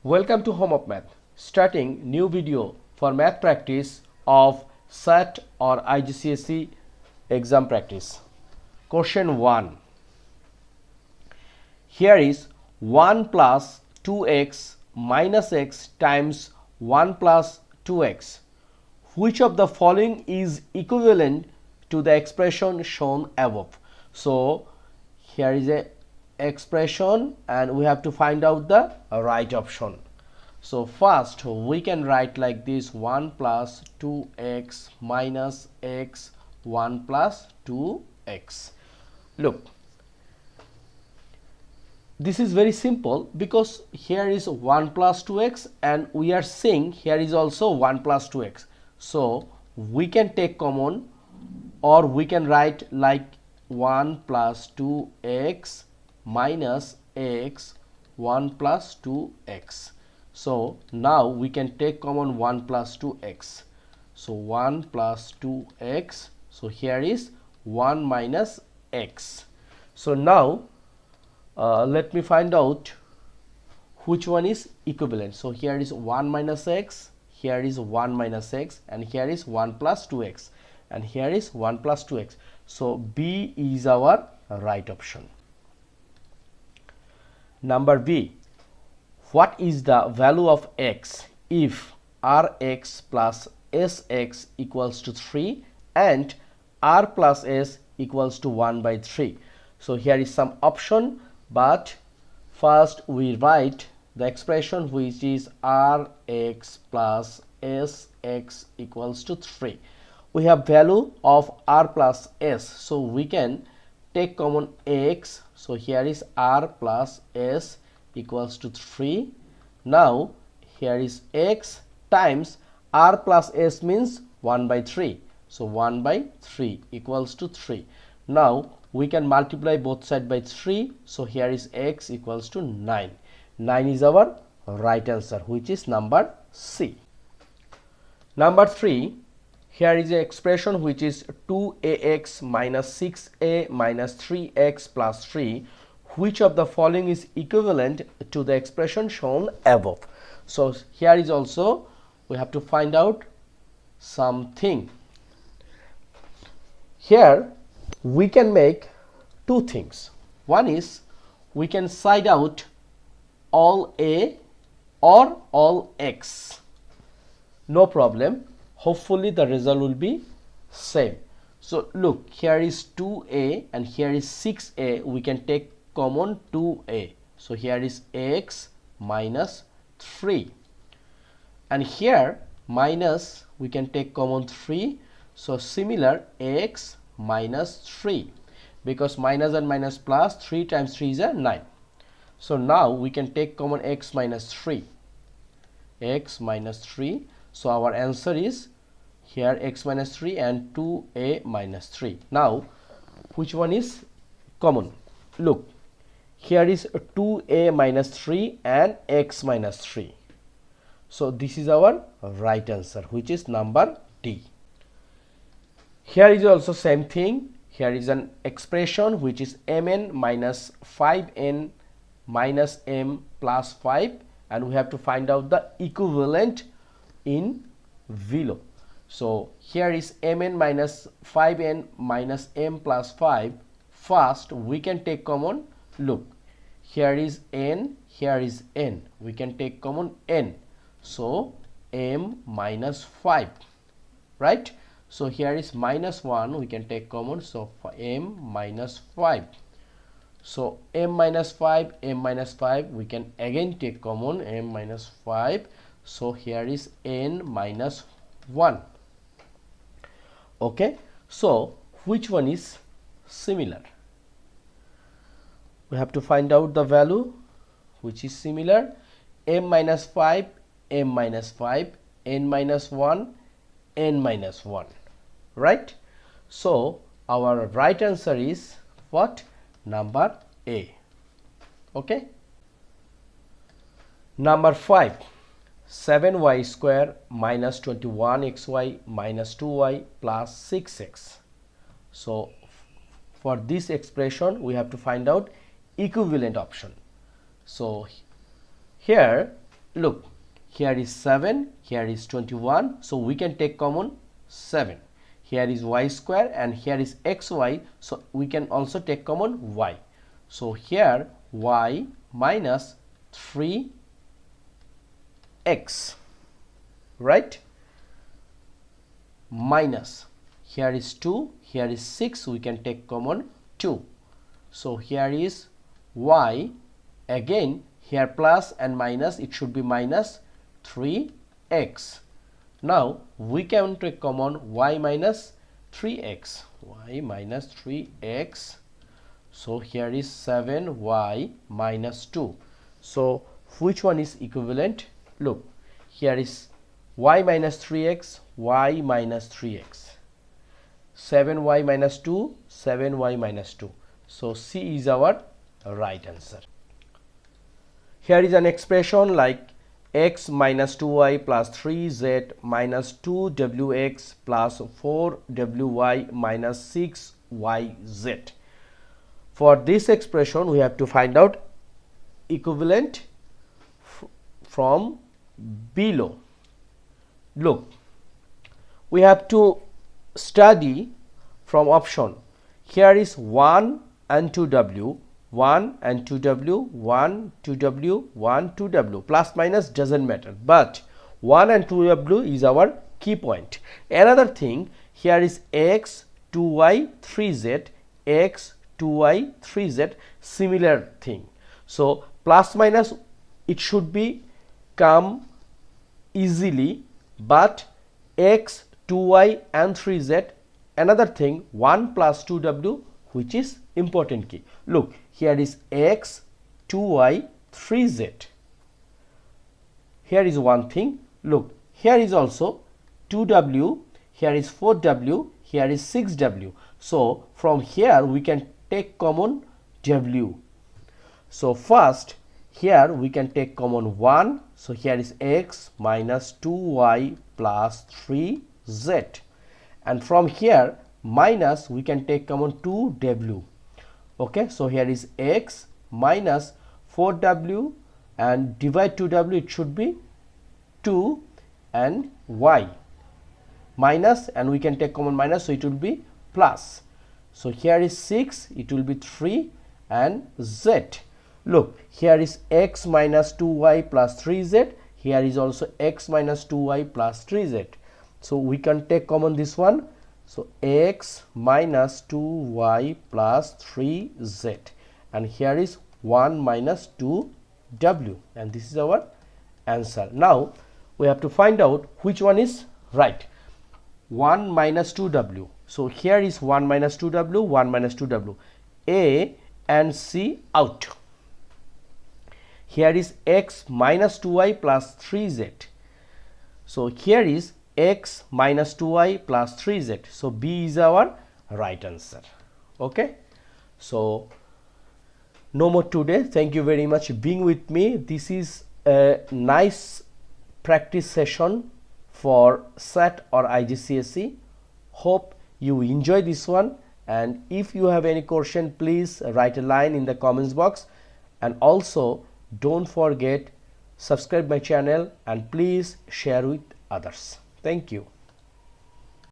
Welcome to Home of Math. Starting new video for math practice of SAT or IGCSE exam practice. Question 1. Here is 1 plus 2x minus x times 1 plus 2x. Which of the following is equivalent to the expression shown above? So here is a expression and we have to find out the right option. So first we can write like this: 1 plus 2x minus x 1 plus 2x. Look, this is very simple because here is 1 plus 2x and we are saying here is also 1 plus 2x. So we can take common, or we can write like 1 plus 2x minus x 1 plus 2x. So now we can take common 1 plus 2x. So 1 plus 2x. So here is 1 minus x. So now let me find out which one is equivalent. So here is 1 minus x, here is 1 minus x, and here is 1 plus 2x, and here is 1 plus 2x. So B is our right option. Number B. What is the value of x if rx plus sx equals to 3 and r plus s equals to 1 by 3? So here is some option, but first we write the expression which is rx plus sx equals to 3. We have value of r plus s, so we can take common x. So here is r plus s equals to 3. Now here is x times r plus s means 1 by 3. So 1 by 3 equals to 3. Now we can multiply both sides by 3. So here is x equals to 9. 9 is our right answer, which is number C. Number 3. Here is an expression which is 2ax minus 6a minus 3x plus 3. Which of the following is equivalent to the expression shown above? So here is also we have to find out something. Here we can make two things. One is we can side out all a or all x. No problem. Hopefully the result will be same. So look, here is 2a and here is 6a. We can take common 2a. So here is x minus 3. And here minus we can take common 3. So similar x minus 3. Because minus and minus plus, 3 times 3 is a 9. So now we can take common x minus 3. X minus 3. So our answer is here x minus 3 and 2a minus 3. Now which one is common? Look, here is 2a minus 3 and x minus 3. So this is our right answer, which is number D. Here is also same thing. Here is an expression which is mn minus 5n minus m plus 5, and we have to find out the equivalent in below. So here is mn minus 5n minus m plus 5. First we can take common. Look, here is n, here is n. We can take common n. So m minus 5, right? So here is minus 1. We can take common. So for m minus 5. So m minus 5, m minus 5. We can again take common m minus 5. So here is n minus 1. Okay, so which one is similar? We have to find out the value which is similar. M minus 5, m minus 5, n minus 1, n minus 1, right? So our right answer is what? Number A. Okay. Number 5. 7y square minus 21xy minus 2y plus 6x. So for this expression we have to find out equivalent option. So here look, here is 7, here is 21, so we can take common 7. Here is y square and here is xy, so we can also take common y. So here y minus 3x, right, minus, here is 2, here is 6, we can take common 2. So here is y, again here plus and minus, it should be minus 3x. Now we can take common y minus 3x, y minus 3x. So here is 7y minus 2. So which one is equivalent? Look, here is y minus 3x, y minus 3x. 7y minus 2, 7y minus 2. So C is our right answer. Here is an expression like x minus 2y plus 3z minus 2wx plus 4wy minus 6yz. For this expression, we have to find out equivalent from below. Look, we have to study from option. Here is 1 and 2w, 1 and 2w, 1, 2w, 1, 2w, plus minus doesn't matter, but 1 and 2w is our key point. Another thing, here is x, 2y, 3z, x, 2y, 3z, similar thing. So plus minus, it should be come easily, but x, 2y and 3z, another thing 1 plus 2w, which is important key. Look, here is x, 2y, 3z. Here is one thing. Look, here is also 2w, here is 4w, here is 6w. So from here we can take common w. So first here we can take common 1. So here is x minus 2y plus 3z. And from here minus we can take common 2w. Okay, so here is x minus 4w and divide 2w, it should be 2 and y minus, and we can take common minus, so it will be plus. So here is 6, it will be 3 and z. Look, here is x minus 2y plus 3z, here is also x minus 2y plus 3z. So we can take common this one. So x minus 2y plus 3z, and here is 1 minus 2w, and this is our answer. Now we have to find out which one is right. 1 minus 2w. So here is 1 minus 2w, 1 minus 2w. A and C out. Here is x minus 2y plus 3z. So here is x minus 2y plus 3z. So B is our right answer. Okay. So no more today. Thank you very much being with me. This is a nice practice session for SAT or IGCSE. Hope you enjoy this one, and if you have any question, please write a line in the comments box, and also don't forget subscribe my channel and please share with others. Thank you.